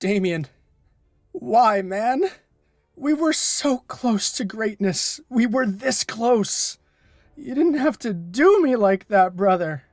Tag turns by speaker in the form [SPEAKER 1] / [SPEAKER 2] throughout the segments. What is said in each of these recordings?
[SPEAKER 1] Damien, why, man? We were so close to greatness. We were this close. You didn't have to do me like that, brother.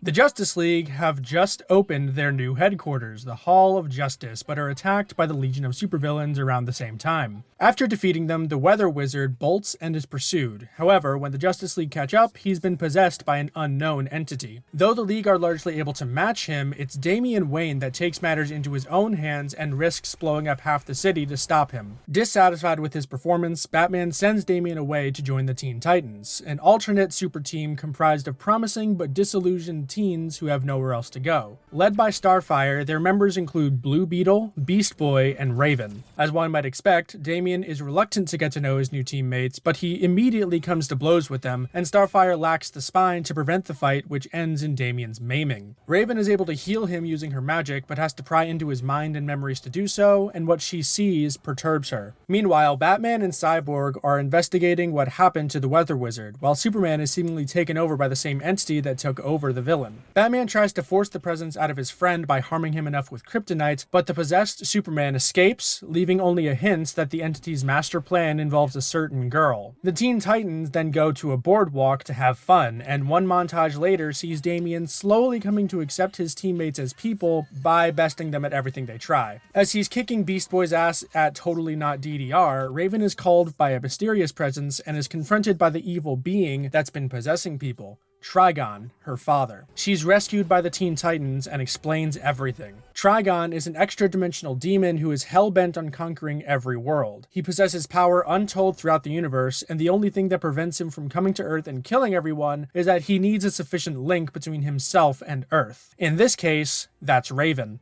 [SPEAKER 1] The Justice League have just opened their new headquarters, the Hall of Justice, but are attacked by the Legion of Supervillains around the same time. After defeating them, the Weather Wizard bolts and is pursued. However, when the Justice League catch up, he's been possessed by an unknown entity. Though the League are largely able to match him, it's Damian Wayne that takes matters into his own hands and risks blowing up half the city to stop him. Dissatisfied with his performance, Batman sends Damian away to join the Teen Titans, an alternate super team comprised of promising but disillusioned teens who have nowhere else to go. Led by Starfire, their members include Blue Beetle, Beast Boy, and Raven. As one might expect, Damian is reluctant to get to know his new teammates, but he immediately comes to blows with them, and Starfire lacks the spine to prevent the fight, which ends in Damian's maiming. Raven is able to heal him using her magic, but has to pry into his mind and memories to do so, and what she sees perturbs her. Meanwhile, Batman and Cyborg are investigating what happened to the Weather Wizard, while Superman is seemingly taken over by the same entity that took over the villain. Batman tries to force the presence out of his friend by harming him enough with kryptonite, but the possessed Superman escapes, leaving only a hint that the entity's master plan involves a certain girl. The Teen Titans then go to a boardwalk to have fun, and one montage later sees Damian slowly coming to accept his teammates as people by besting them at everything they try. As he's kicking Beast Boy's ass at Totally Not DDR, Raven is called by a mysterious presence and is confronted by the evil being that's been possessing people. Trigon, her father. She's rescued by the Teen Titans and explains everything. Trigon is an extra-dimensional demon who is hell-bent on conquering every world. He possesses power untold throughout the universe, and the only thing that prevents him from coming to Earth and killing everyone is that he needs a sufficient link between himself and Earth. In this case, that's Raven.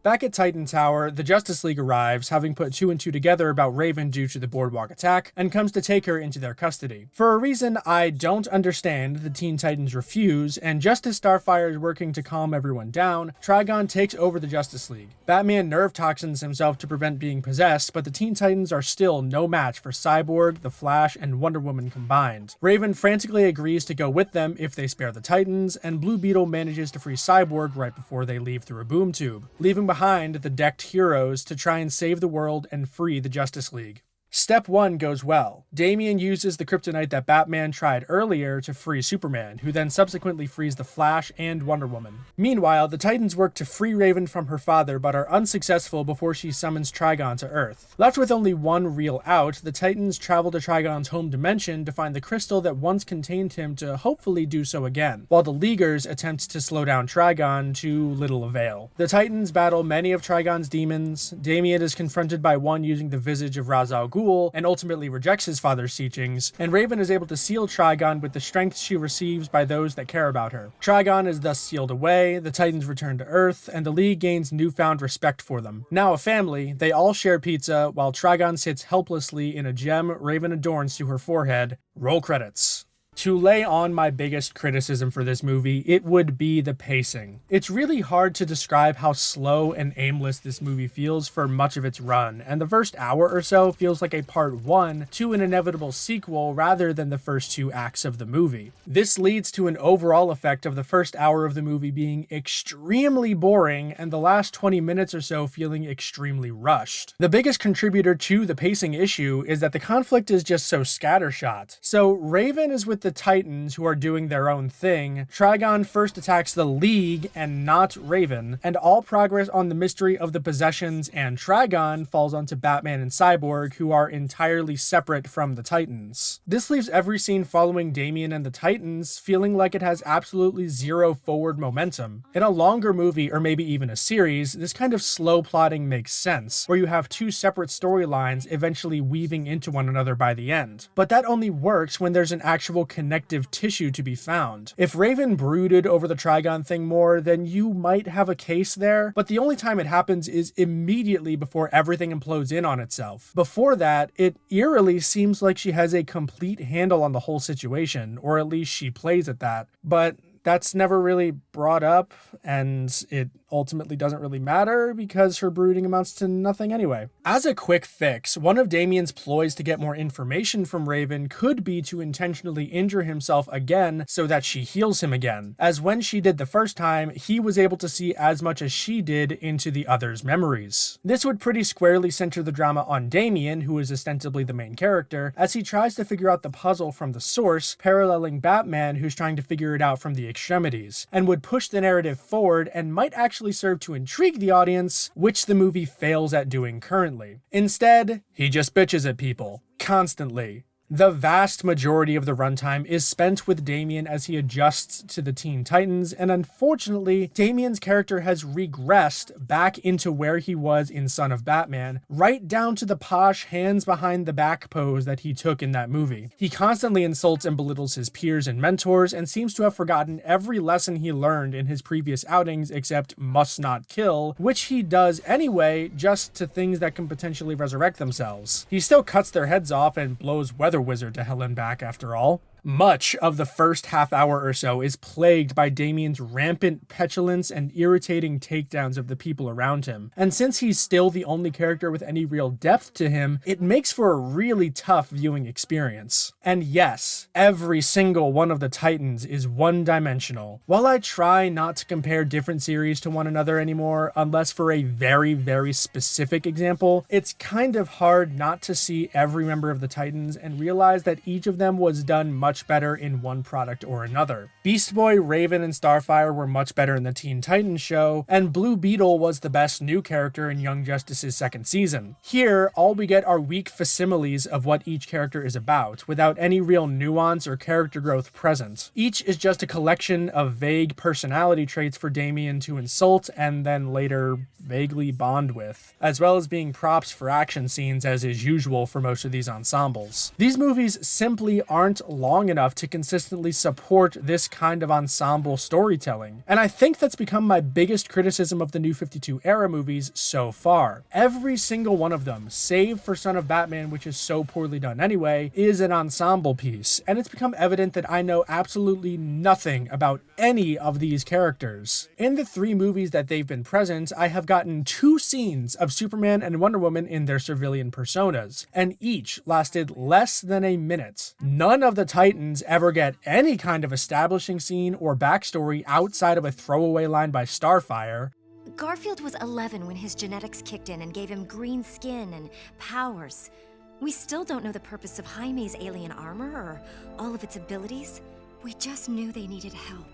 [SPEAKER 1] Back at Titan Tower, the Justice League arrives, having put two and two together about Raven due to the boardwalk attack, and comes to take her into their custody. For a reason I don't understand, the Teen Titans refuse, and just as Starfire is working to calm everyone down, Trigon takes over the Justice League. Batman nerve toxins himself to prevent being possessed, but the Teen Titans are still no match for Cyborg, the Flash, and Wonder Woman combined. Raven frantically agrees to go with them if they spare the Titans, and Blue Beetle manages to free Cyborg right before they leave through a boom tube, leaving behind the decked heroes to try and save the world and free the Justice League. Step 1 goes well. Damian uses the kryptonite that Batman tried earlier to free Superman, who then subsequently frees the Flash and Wonder Woman. Meanwhile, the Titans work to free Raven from her father but are unsuccessful before she summons Trigon to Earth. Left with only one real out, the Titans travel to Trigon's home dimension to find the crystal that once contained him to hopefully do so again, while the Leaguers attempt to slow down Trigon to little avail. The Titans battle many of Trigon's demons. Damian is confronted by one using the visage of Ra's al Ghul, and ultimately rejects his father's teachings, and Raven is able to seal Trigon with the strength she receives by those that care about her. Trigon is thus sealed away, the Titans return to Earth, and the League gains newfound respect for them. Now a family, they all share pizza, while Trigon sits helplessly in a gem Raven adorns to her forehead. Roll credits. To lay on my biggest criticism for this movie, it would be the pacing. It's really hard to describe how slow and aimless this movie feels for much of its run, and the first hour or so feels like a part 1 to an inevitable sequel rather than the first 2 acts of the movie. This leads to an overall effect of the first hour of the movie being extremely boring and the last 20 minutes or so feeling extremely rushed. The biggest contributor to the pacing issue is that the conflict is just so scattershot. So Raven is with the Titans, who are doing their own thing. Trigon first attacks the League and not Raven, and all progress on the mystery of the possessions and Trigon falls onto Batman and Cyborg, who are entirely separate from the Titans. This leaves every scene following Damian and the Titans feeling like it has absolutely zero forward momentum. In a longer movie, or maybe even a series, this kind of slow plotting makes sense, where you have two separate storylines eventually weaving into one another by the end. But that only works when there's an actual connective tissue to be found. If Raven brooded over the Trigon thing more, then you might have a case there, but the only time it happens is immediately before everything implodes in on itself. Before that, it eerily seems like she has a complete handle on the whole situation, or at least she plays at that. But that's never really brought up, and it ultimately doesn't really matter because her brooding amounts to nothing anyway. As a quick fix, one of Damien's ploys to get more information from Raven could be to intentionally injure himself again so that she heals him again, as when she did the first time, he was able to see as much as she did into the other's memories. This would pretty squarely center the drama on Damien, who is ostensibly the main character, as he tries to figure out the puzzle from the source, paralleling Batman, who's trying to figure it out from the extremities, and would push the narrative forward and might actually serve to intrigue the audience, which the movie fails at doing currently. Instead, he just bitches at people, constantly. The vast majority of the runtime is spent with Damien as he adjusts to the Teen Titans, and unfortunately, Damien's character has regressed back into where he was in Son of Batman, right down to the posh hands behind the back pose that he took in that movie. He constantly insults and belittles his peers and mentors, and seems to have forgotten every lesson he learned in his previous outings except must not kill, which he does anyway, just to things that can potentially resurrect themselves. He still cuts their heads off and blows Weather Wizard to hell and back after all. Much of the first half hour or so is plagued by Damien's rampant petulance and irritating takedowns of the people around him. And since he's still the only character with any real depth to him, it makes for a really tough viewing experience. And yes, every single one of the Titans is one-dimensional. While I try not to compare different series to one another anymore, unless for a very, very specific example, it's kind of hard not to see every member of the Titans and realize that each of them was done much better in one product or another. Beast Boy, Raven, and Starfire were much better in the Teen Titans show, and Blue Beetle was the best new character in Young Justice's second season. Here, all we get are weak facsimiles of what each character is about, without any real nuance or character growth present. Each is just a collection of vague personality traits for Damien to insult and then later vaguely bond with, as well as being props for action scenes as is usual for most of these ensembles. These movies simply aren't long enough to consistently support this kind of ensemble storytelling, and I think that's become my biggest criticism of the New 52 era movies so far. Every single one of them, save for Son of Batman, which is so poorly done anyway, is an ensemble piece, and it's become evident that I know absolutely nothing about any of these characters. In the 3 movies that they've been present, I have gotten 2 scenes of Superman and Wonder Woman in their civilian personas, and each lasted less than a minute. None of the Titans ever get any kind of establishing scene or backstory outside of a throwaway line by Starfire.
[SPEAKER 2] Garfield was 11 when his genetics kicked in and gave him green skin and powers. We still don't know the purpose of Jaime's alien armor or all of its abilities. We just knew they needed help.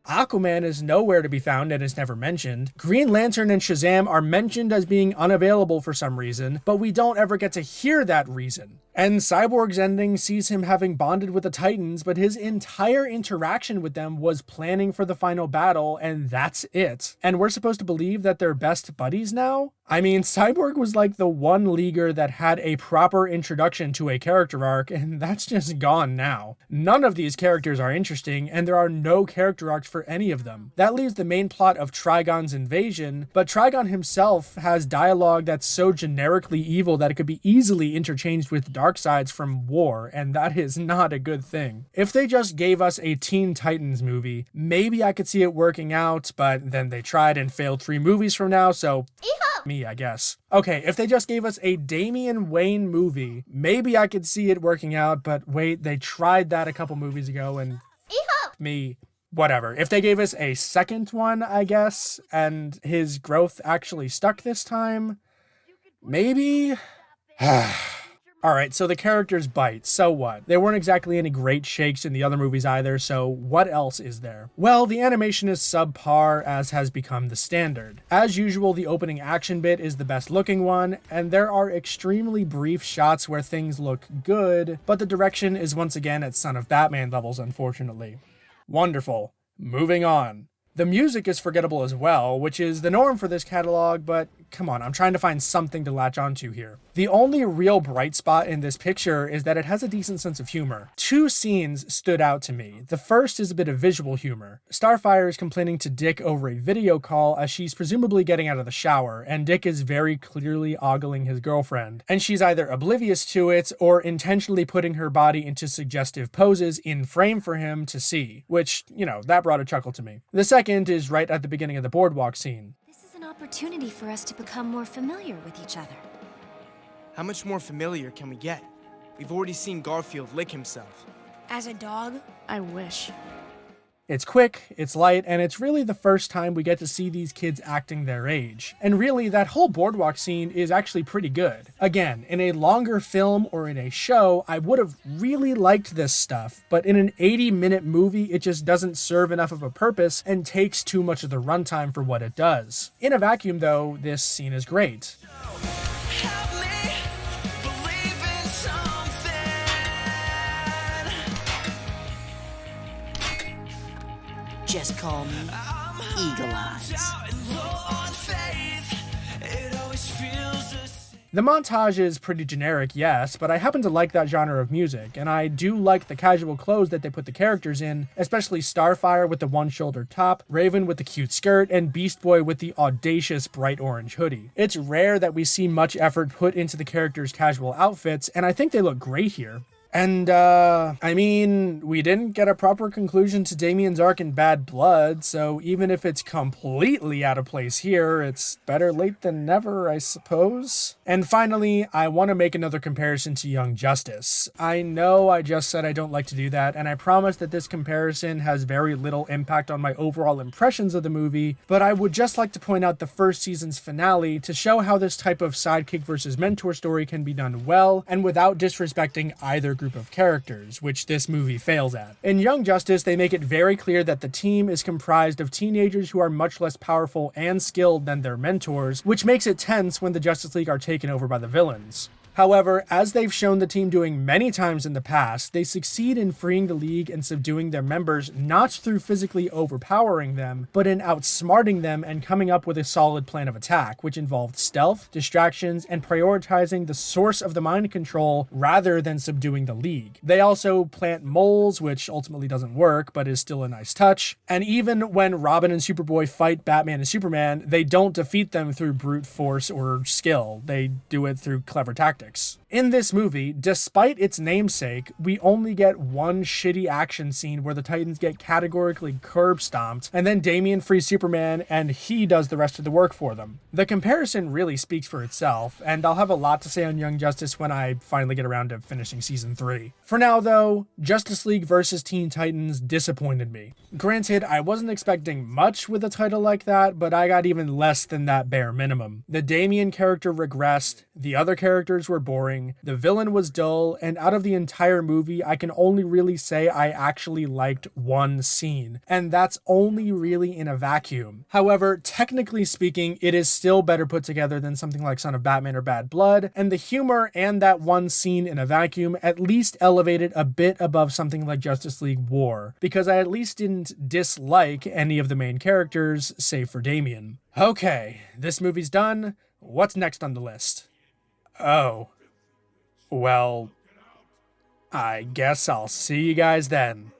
[SPEAKER 1] Aquaman is nowhere to be found and is never mentioned. Green Lantern and Shazam are mentioned as being unavailable for some reason, but we don't ever get to hear that reason. And Cyborg's ending sees him having bonded with the Titans, but his entire interaction with them was planning for the final battle, and that's it. And we're supposed to believe that they're best buddies now? I mean, Cyborg was like the one leaguer that had a proper introduction to a character arc, and that's just gone now. None of these characters are interesting, and there are no character arcs for any of them. That leaves the main plot of Trigon's invasion, but Trigon himself has dialogue that's so generically evil that it could be easily interchanged with Darkseid's from War, and that is not a good thing. If they just gave us a Teen Titans movie, maybe I could see it working out, but then they tried and failed 3 movies from now, so me, I guess. Okay, if they just gave us a Damian Wayne movie, maybe I could see it working out, but wait, they tried that a couple movies ago and me, whatever. If they gave us a second one, I guess, and his growth actually stuck this time, maybe? Alright, so the characters bite, so what? They weren't exactly any great shakes in the other movies either, so what else is there? Well, the animation is subpar, as has become the standard. As usual, the opening action bit is the best looking one, and there are extremely brief shots where things look good, but the direction is once again at Son of Batman levels, unfortunately. Wonderful. Moving on. The music is forgettable as well, which is the norm for this catalog, but come on, I'm trying to find something to latch onto here. The only real bright spot in this picture is that it has a decent sense of humor. Two scenes stood out to me. The first is a bit of visual humor. Starfire is complaining to Dick over a video call as she's presumably getting out of the shower, and Dick is very clearly ogling his girlfriend, and she's either oblivious to it or intentionally putting her body into suggestive poses in frame for him to see, which, that brought a chuckle to me. The second is right at the beginning of the boardwalk scene.
[SPEAKER 2] This is an opportunity for us to become more familiar with each other.
[SPEAKER 3] How much more familiar can we get? We've already seen Garfield lick himself.
[SPEAKER 4] As a dog? I wish.
[SPEAKER 1] It's quick, it's light, and it's really the first time we get to see these kids acting their age. And really, that whole boardwalk scene is actually pretty good. Again, in a longer film or in a show, I would have really liked this stuff, but in an 80-minute movie, it just doesn't serve enough of a purpose and takes too much of the runtime for what it does. In a vacuum, though, this scene is great.
[SPEAKER 5] Just call me Eagle Eyes.
[SPEAKER 1] The montage is pretty generic, yes, but I happen to like that genre of music, and I do like the casual clothes that they put the characters in, especially Starfire with the one-shouldered top, Raven with the cute skirt, and Beast Boy with the audacious bright orange hoodie. It's rare that we see much effort put into the characters' casual outfits, and I think they look great here. And, we didn't get a proper conclusion to Damien's arc in Bad Blood, so even if it's completely out of place here, it's better late than never, I suppose. And finally, I want to make another comparison to Young Justice. I know I just said I don't like to do that, and I promise that this comparison has very little impact on my overall impressions of the movie, but I would just like to point out the first season's finale to show how this type of sidekick versus mentor story can be done well, and without disrespecting either group of characters, which this movie fails at. In Young Justice, they make it very clear that the team is comprised of teenagers who are much less powerful and skilled than their mentors, which makes it tense when the Justice League are taken over by the villains. However, as they've shown the team doing many times in the past, they succeed in freeing the League and subduing their members not through physically overpowering them, but in outsmarting them and coming up with a solid plan of attack, which involved stealth, distractions, and prioritizing the source of the mind control rather than subduing the League. They also plant moles, which ultimately doesn't work, but is still a nice touch. And even when Robin and Superboy fight Batman and Superman, they don't defeat them through brute force or skill. They do it through clever tactics. In this movie, despite its namesake, we only get one shitty action scene where the Titans get categorically curb stomped, and then Damien frees Superman and he does the rest of the work for them. The comparison really speaks for itself, and I'll have a lot to say on Young Justice when I finally get around to finishing season 3. For now though, Justice League vs. Teen Titans disappointed me. Granted, I wasn't expecting much with a title like that, but I got even less than that bare minimum. The Damien character regressed, the other characters were boring, the villain was dull, and out of the entire movie, I can only really say I actually liked one scene, and that's only really in a vacuum. However, technically speaking, it is still better put together than something like Son of Batman or Bad Blood, and the humor and that one scene in a vacuum at least elevated a bit above something like Justice League War, because I at least didn't dislike any of the main characters, save for Damien. Okay, this movie's done. What's next on the list? Oh. Well, I guess I'll see you guys then.